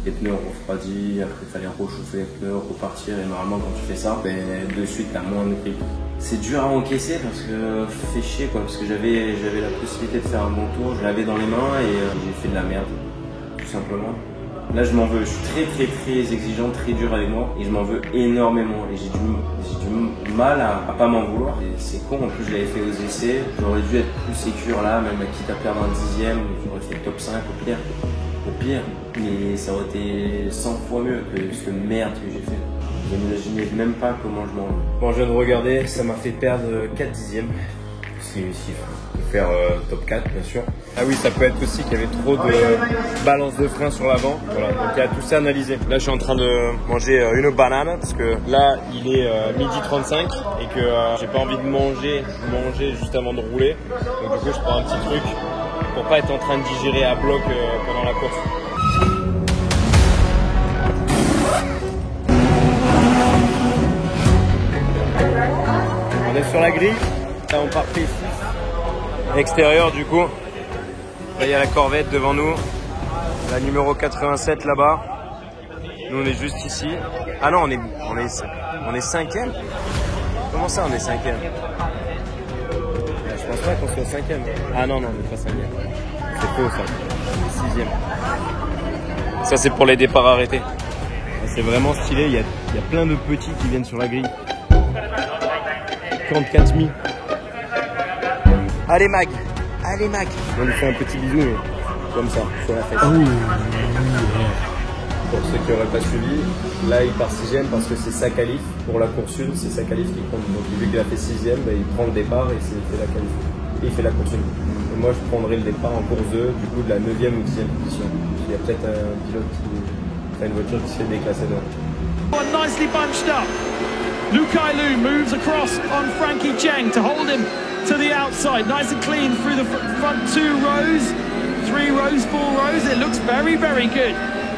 Les pneus ont refroidi, après il fallait rechauffer les pneus, repartir. Et normalement, quand tu fais ça, de suite, t'as moins de grip. C'est dur à encaisser parce que fait chier quoi, parce que j'avais la possibilité de faire un bon tour, je l'avais dans les mains et j'ai fait de la merde, tout simplement. Là, je m'en veux, je suis très exigeant, très dur avec moi et je m'en veux énormément et j'ai du mal à pas m'en vouloir. C'est con, en plus je l'avais fait aux essais, j'aurais dû être plus sécure là, même quitte à perdre un 10e, j'aurais fait top 5 au pire, mais ça aurait été 100 fois mieux que ce merde que j'ai fait. Je n'imaginais même pas comment je m'en veux. Bon, je viens de regarder, ça m'a fait perdre 4 dixièmes. C'est une chiffre. Faire top 4 bien sûr. Ah oui, ça peut être aussi qu'il y avait trop de balance de frein sur l'avant. Voilà, donc il y a tout ça analysé. Là je suis en train de manger une banane parce que là il est midi 35 et que j'ai pas envie de manger juste avant de rouler. Donc du coup je prends un petit truc pour pas être en train de digérer à bloc pendant la course. On est sur la grille, là on part P6. Extérieur du coup, là il y a la Corvette devant nous, la numéro 87 là-bas, nous on est juste ici. Ah non, on est 5e. Comment ça on est 5e? Je pense pas qu'on soit 5e. Ah non, on n'est pas 5e. C'est faux ça, on est 6e. Ça c'est pour les départs arrêtés. C'est vraiment stylé, il y a plein de petits qui viennent sur la grille. 44 000. Allez Mag, Allez Mac. On lui fait un petit bisou, mais comme ça, sur la fête. Pour ceux qui n'auraient pas suivi, là il part 6ème parce que c'est sa qualif. Pour la course 1, c'est sa qualif qui compte. Donc vu qu'il a fait 6ème, bah, il prend le départ et il fait la qualif. Et il fait la course 1. Et moi je prendrai le départ en course 2, du coup de la 9ème ou 10ème position. Il y a peut-être un pilote qui a une voiture qui se fait déclasser devant. Nicely bunched up. Lukai Lu moves across on Frankie Cheng to hold him to the outside. Nice and clean through the front 2 rows, 3 rows, 4 rows. It looks very, very good.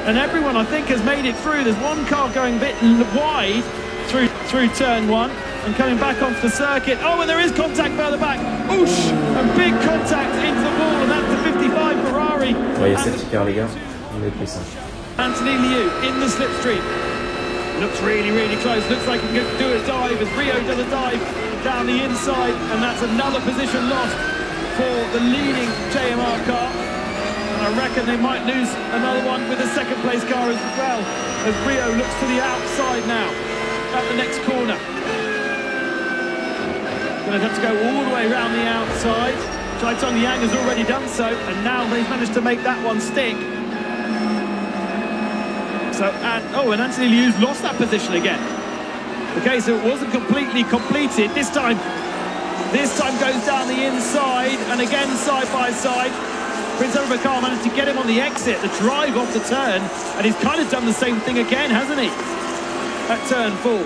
And everyone, I think, has made it through. There's one car going a bit wide through turn 1 and coming back onto the circuit. Oh, and there is contact further back. Oosh! A big contact into the wall, and that's the 55 Ferrari. Ouais, il y a safety car, les gars. On est plus ça. Anthony Liu in the slipstream. Looks really, really close. Looks like he can do a dive as Rio does a dive down the inside, and that's another position lost for the leading JMR car. I reckon they might lose another one with a second place car as well, as Rio looks to the outside now at the next corner. Going to have to go all the way around the outside. Zhaitong Yang has already done so, and now they've managed to make that one stick. So, and Anthony Liu's lost that position again. Okay, so it wasn't completely completed. This time goes down the inside, and again side by side. Prince Abubakar managed to get him on the exit, the drive off the turn, and he's kind of done the same thing again, hasn't he? At turn 4.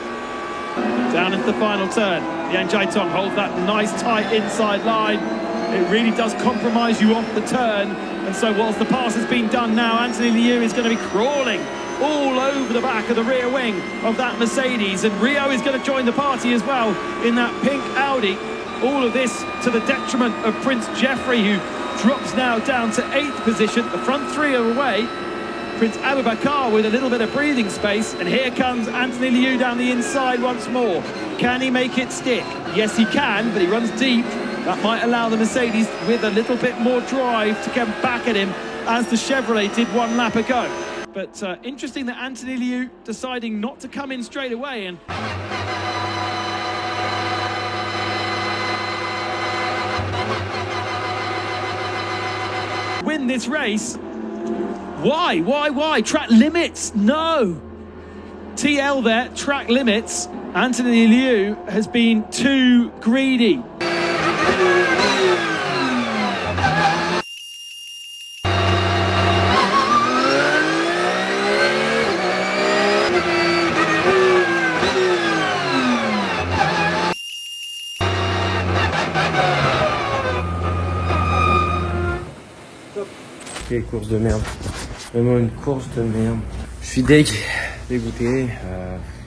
Down into the final turn. Yang Zhaitong holds that nice tight inside line. It really does compromise you off the turn. And so whilst the pass has been done now, Anthony Liu is going to be crawling all over the back of the rear wing of that Mercedes. And Rio is going to join the party as well in that pink Audi. All of this to the detriment of Prince Jeffrey, who drops now down to 8th position. The front 3 are away. Prince Abubakar with a little bit of breathing space. And here comes Anthony Liu down the inside once more. Can he make it stick? Yes, he can, but he runs deep. That might allow the Mercedes with a little bit more drive to come back at him, as the Chevrolet did 1 lap ago. But interesting that Anthony Liu deciding not to come in straight away and win this race. Why? Track limits? No. TL there, track limits. Anthony Liu has been too greedy. Quelle course de merde. Vraiment une course de merde. Je suis dégoûté.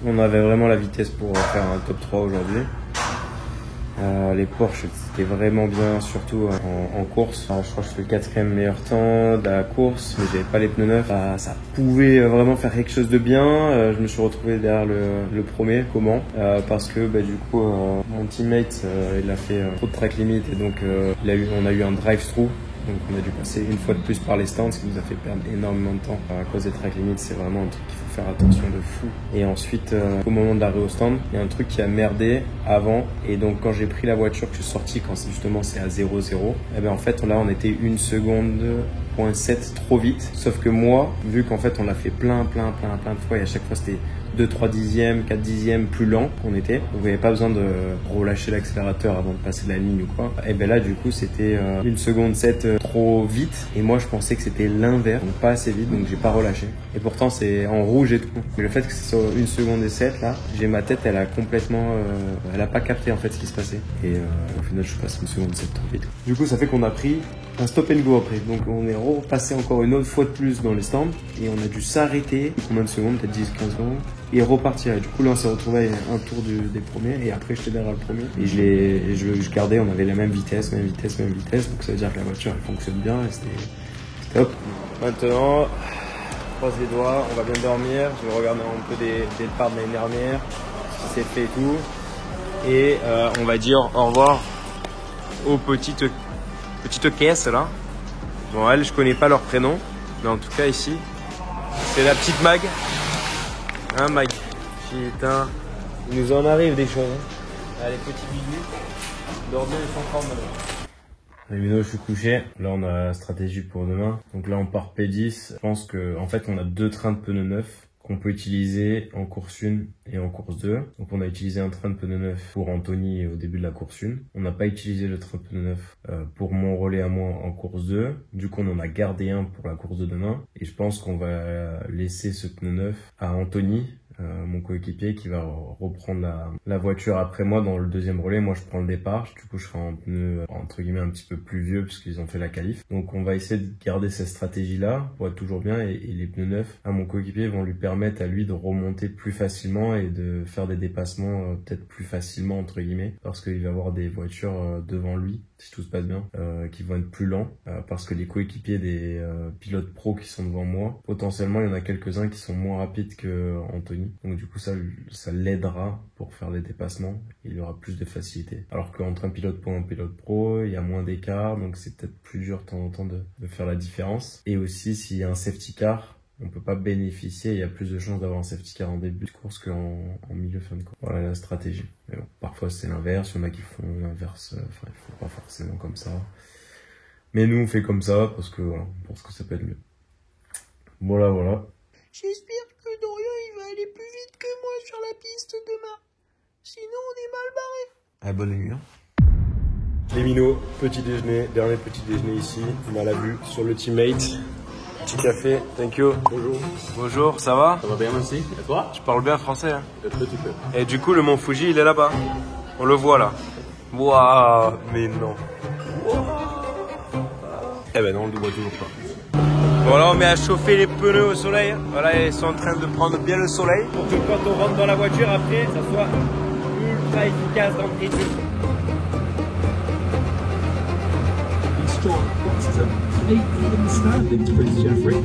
On avait vraiment la vitesse pour faire un top 3 aujourd'hui. Les Porsche, c'était vraiment bien, surtout en course. Je crois que je fais le 4e meilleur temps de la course, mais j'avais pas les pneus neufs. Ça pouvait vraiment faire quelque chose de bien. Je me suis retrouvé derrière le premier. Comment? Parce que du coup, mon teammate, il a fait trop de track limit et donc on a eu un drive-through. Donc on a dû passer une fois de plus par les stands, ce qui nous a fait perdre énormément de temps. À cause des track limits, c'est vraiment un truc qu'il faut faire attention de fou. Et ensuite, au moment de l'arrivée au stand, il y a un truc qui a merdé avant. Et donc quand j'ai pris la voiture, que je suis sorti, quand justement c'est à 0-0, et bien en fait là on était 1 seconde 0.7 trop vite. Sauf que moi, vu qu'en fait on l'a fait plein de fois et à chaque fois c'était 2-3 dixièmes, 4 dixièmes plus lent qu'on était. Donc il n'y avait pas besoin de relâcher l'accélérateur avant de passer la ligne ou quoi. Et ben là du coup c'était 1 seconde 7 trop vite. Et moi je pensais que c'était l'inverse, donc pas assez vite, donc j'ai pas relâché. Et pourtant c'est en rouge et tout. Mais le fait que c'est sur 1 seconde et 7 là, j'ai ma tête, elle a complètement, elle a pas capté en fait ce qui se passait. Et au final je suis passé 1 seconde 7 trop vite. Du coup ça fait qu'on a pris un stop and go après. Donc on est repassé encore une autre fois de plus dans les stands et on a dû s'arrêter combien de secondes, peut-être 10-15 secondes et repartir. Et du coup là on s'est retrouvé à un tour des premiers et après j'étais derrière le premier et je gardais, on avait la même vitesse, donc ça veut dire que la voiture elle fonctionne bien et c'était top. Maintenant, croise les doigts, on va bien dormir. Je vais regarder un peu des départs de l'année dernière, ce qui s'est fait et tout. Et on va dire au revoir aux petites caisses là. Bon, elles, je connais pas leur prénom, mais en tout cas ici, c'est la petite Mag. Hein, Mag? Putain, il nous en arrive des choses. Hein. Allez, petit bisou. Dors bien et sans prendre. Les minots, je suis couché. Là, on a la stratégie pour demain. Donc là, on part P10. Je pense que, en fait, on a 2 trains de pneus neufs qu'on peut utiliser en course 1 et en course 2. Donc on a utilisé un train de pneus neuf pour Anthony au début de la course 1. On n'a pas utilisé le train de pneus neuf pour mon relais à moi en course 2. Du coup, on en a gardé un pour la course de demain. Et je pense qu'on va laisser ce pneu neuf à Anthony, mon coéquipier, qui va reprendre la voiture après moi dans le deuxième relais. Moi, je prends le départ. Du coup, je serai en pneu, entre guillemets, un petit peu plus vieux puisqu'ils ont fait la qualif. Donc, on va essayer de garder cette stratégie-là pour être toujours bien. Et les pneus neufs à mon coéquipier vont lui permettre à lui de remonter plus facilement et de faire des dépassements peut-être plus facilement, entre guillemets, parce qu'il va avoir des voitures devant lui, si tout se passe bien, qui vont être plus lents, parce que les coéquipiers des pilotes pros qui sont devant moi, potentiellement, il y en a quelques-uns qui sont moins rapides que Anthony. Donc du coup, ça l'aidera pour faire des dépassements. Il aura plus de facilité. Alors qu'entre un pilote pro, il y a moins d'écart, donc c'est peut-être plus dur de temps en temps de faire la différence. Et aussi, s'il y a un safety car, on peut pas bénéficier, il y a plus de chances d'avoir un safety car en début de course qu'en milieu fin de course. Voilà la stratégie. Mais bon, parfois c'est l'inverse, il y en a qui font l'inverse, enfin ils font pas forcément comme ça. Mais nous on fait comme ça parce que voilà, on pense que ça peut être mieux. Voilà. J'espère que Dorian il va aller plus vite que moi sur la piste demain. Sinon on est mal barré. Ah, bonne nuit. Hein. Les minots, petit déjeuner, dernier petit déjeuner ici. On a la vue sur le teammate. Petit café, thank you. Bonjour. Bonjour, ça va? Ça va bien, merci. Et toi? Je parle bien français. Hein. Un petit peu. Et du coup, le mont Fuji, il est là-bas. On le voit là. Waouh, mais non. Eh ben non, on le voit toujours pas. Voilà, on met à chauffer les pneus au soleil. Voilà, ils sont en train de prendre bien le soleil. Pour que quand on rentre dans la voiture après, ça soit ultra efficace d'entrée de jeu. Strong boxes of 8 even standings, Prince Geoffrey.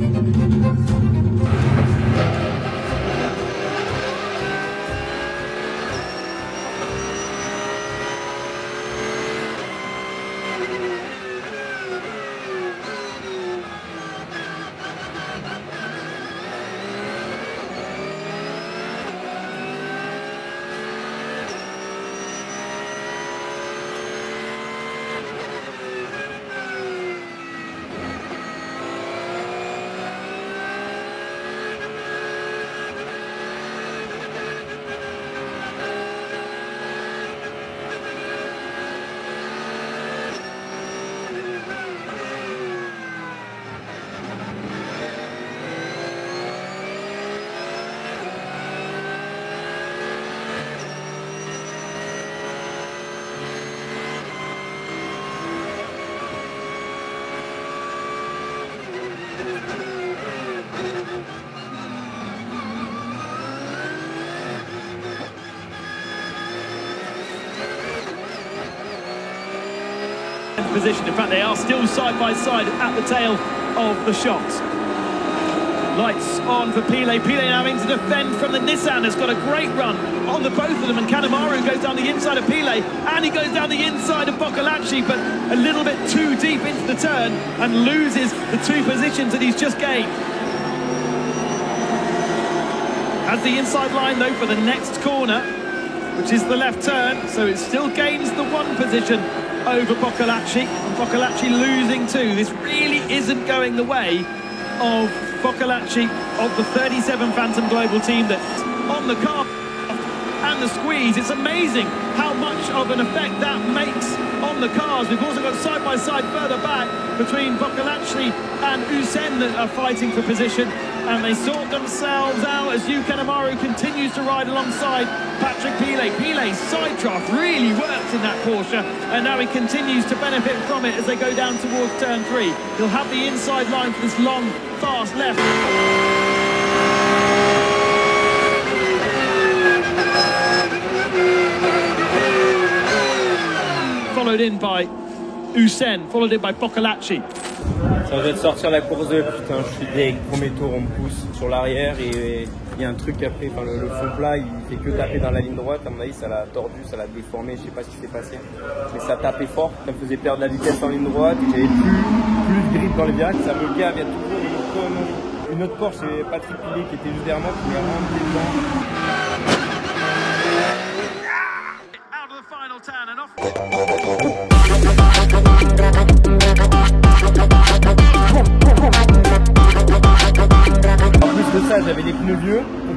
Position. In fact, they are still side by side at the tail of the shot. Lights on for Pile. Pile now having to defend from the Nissan. Has got a great run on the both of them, and Kanemaru goes down the inside of Pile, and he goes down the inside of Boccolacci, but a little bit too deep into the turn and loses the 2 positions that he's just gained. Has the inside line though for the next corner, which is the left turn, so it still gains the 1 position over Boccolacci, and Boccolacci losing 2. This really isn't going the way of Boccolacci, of the 37 Phantom Global team that's on the car and the squeeze. It's amazing how much of an effect that makes on the cars. We've also got side by side further back between Boccolacci and Usain that are fighting for position, and they sort themselves out as Yu Kanemaru continues to ride alongside Patrick Pile. Pile's side draft really worked in that Porsche, and now he continues to benefit from it as they go down towards turn 3. He'll have the inside line for this long, fast left. Followed in by Usain, followed in by Boccolacci. Ça va de sortir la course 2, putain, je suis deg. Premier tour, on me pousse sur l'arrière et il y a un truc après, enfin le fond plat, il fait que taper dans la ligne droite. À mon avis, ça l'a tordu, ça l'a déformé, je sais pas ce qui s'est passé. Mais ça tapait fort, ça me faisait perdre la vitesse en ligne droite. J'avais plus de grip dans les virages, ça me gave. Il y a toujours une autre Porsche, c'est Patrick Pile qui était juste derrière moi, qui m'est rentré dedans. Out of the final turn and off.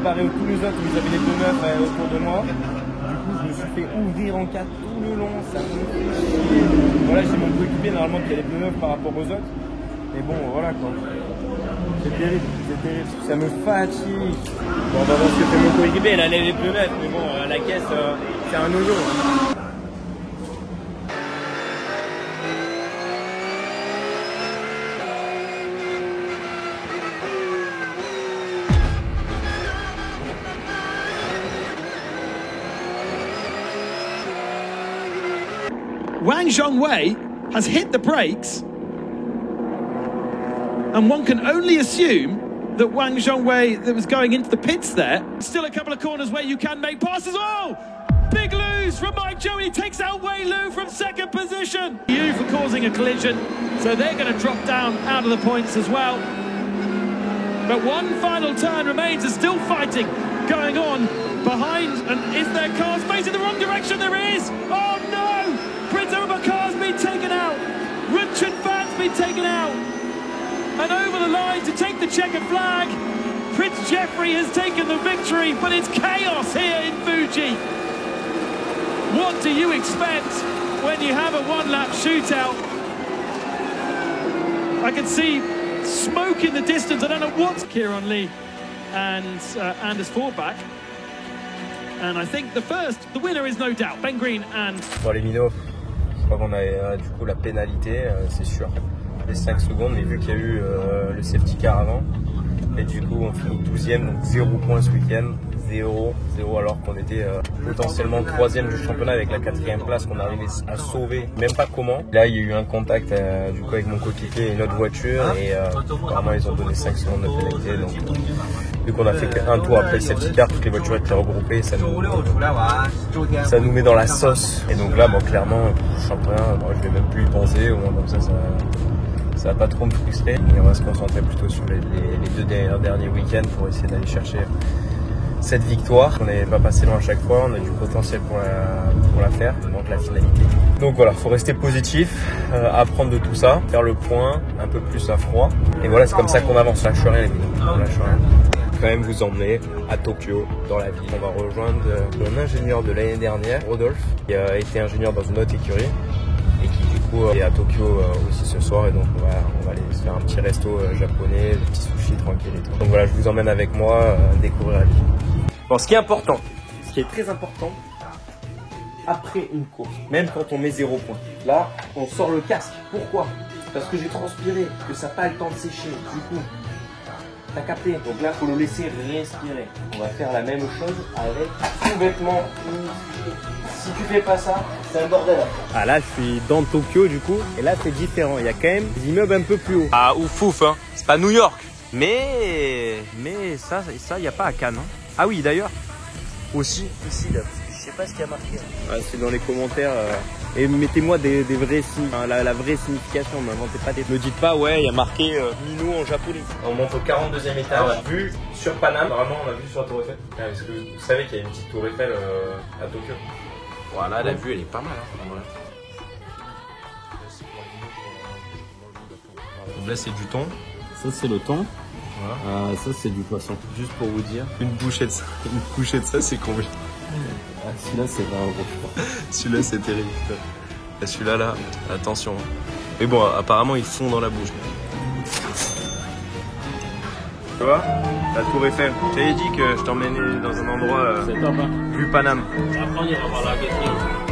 comparé aux tous les autres où ils avaient les pneus neufs autour de moi. Du coup, je me suis fait ouvrir en 4 tout le long, ça me fait chier. Voilà, j'ai mon coéquipier normalement qui a les pneus neufs par rapport aux autres. Mais bon, voilà quoi. C'est terrible, ça me fatigue. Bon, on va voir ce que fait mon coéquipier, il a les pneus neufs, mais bon, la caisse, c'est un yo-yo. Wang Zhongwei has hit the brakes, and one can only assume that Wang Zhongwei that was going into the pits there. Still a couple of corners where you can make passes. Oh! Big lose from Mike Zhou, and he takes out Wei Lu from second position. You for causing a collision, so they're going to drop down out of the points as well. But one final turn remains, there's still fighting going on behind, and is there cars facing the wrong direction? There is! Oh no! Prince Abubakar's been taken out. Richard Van's been taken out. And over the line to take the checkered flag, Prince Jeffrey has taken the victory, but it's chaos here in Fuji. What do you expect when you have a one-lap shootout? I can see smoke in the distance. I don't know what's Kieran Lee and Anders Fordback. And I think the winner is no doubt Ben Green and... Bon les minots, je crois qu'on a du coup la pénalité, c'est sûr, les 5 secondes, mais vu qu'il y a eu le safety car avant, et du coup on finit 12e, donc 0 points ce week-end, 0 alors qu'on était potentiellement 3e du championnat avec la 4e place qu'on arrivait à sauver, même pas comment. Là il y a eu un contact du coup avec mon coéquipier et une autre voiture, et apparemment ils ont donné 5 secondes de pénalité, donc vu qu'on a fait qu'un tour après le safety car, toutes les voitures étaient regroupées, ça nous met dans la sauce. Et donc là, bon, clairement, le championnat, bon, je vais même plus y penser, au moins comme ça va pas trop me frustrer. Et on va se concentrer plutôt sur les 2 derniers week-ends pour essayer d'aller chercher cette victoire. On n'est pas passé loin à chaque fois, on a du potentiel pour la faire, donc la finalité. Donc voilà, faut rester positif, apprendre de tout ça, faire le point, un peu plus à froid. Et voilà, c'est comme ça qu'on avance. Lâche rien les amis, lâche rien. Quand même vous emmener à Tokyo, dans la ville. On va rejoindre mon ingénieur de l'année dernière, Rodolphe, qui a été ingénieur dans une autre écurie et qui du coup est à Tokyo aussi ce soir. Et donc on va aller se faire un petit resto japonais, des petits sushis tranquilles et tout. Donc voilà, je vous emmène avec moi découvrir la ville. Bon, ce qui est très important, après une course, même quand on met 0 points, là on sort le casque. Pourquoi? Parce que j'ai transpiré, que ça n'a pas le temps de sécher. Du coup, t'as capté. Donc là, il faut le laisser respirer. On va faire la même chose avec tout vêtement. Si tu fais pas ça, c'est un bordel. Ah là, je suis dans Tokyo du coup. Et là, c'est différent. Il y a quand même des immeubles un peu plus hauts. Ah, ouf, hein. C'est pas New York. Mais ça, il n'y a pas à Cannes. Hein. Ah oui, d'ailleurs, aussi, ici, là, parce que je sais pas ce qu'il y a marqué. Ah, c'est dans les commentaires. Et mettez-moi des vrais signes, hein, la vraie signification, m'inventez pas des... Me dites pas, ouais, il y a marqué Mino en japonais. On monte au 42e étage, vue sur Paname. Vraiment, on a vu sur la tour Eiffel. Ah, parce que vous savez qu'il y a une petite tour Eiffel à Tokyo. Voilà, la vue, elle est pas mal. Hein, voilà. Donc là, c'est du thon. Ça, c'est le thon. Voilà. Ça, c'est du poisson. Juste pour vous dire, une bouchée de ça, c'est combien? Ah, celui-là, c'est 20 €, je crois. Celui-là, c'est terrible. Et celui-là, là, attention. Mais bon, apparemment, ils font dans la bouche. Tu vois, la tour Eiffel. J'avais dit que je t'emmenais dans un endroit c'est top, hein. vue Paname. Après, on ira voir la galerie.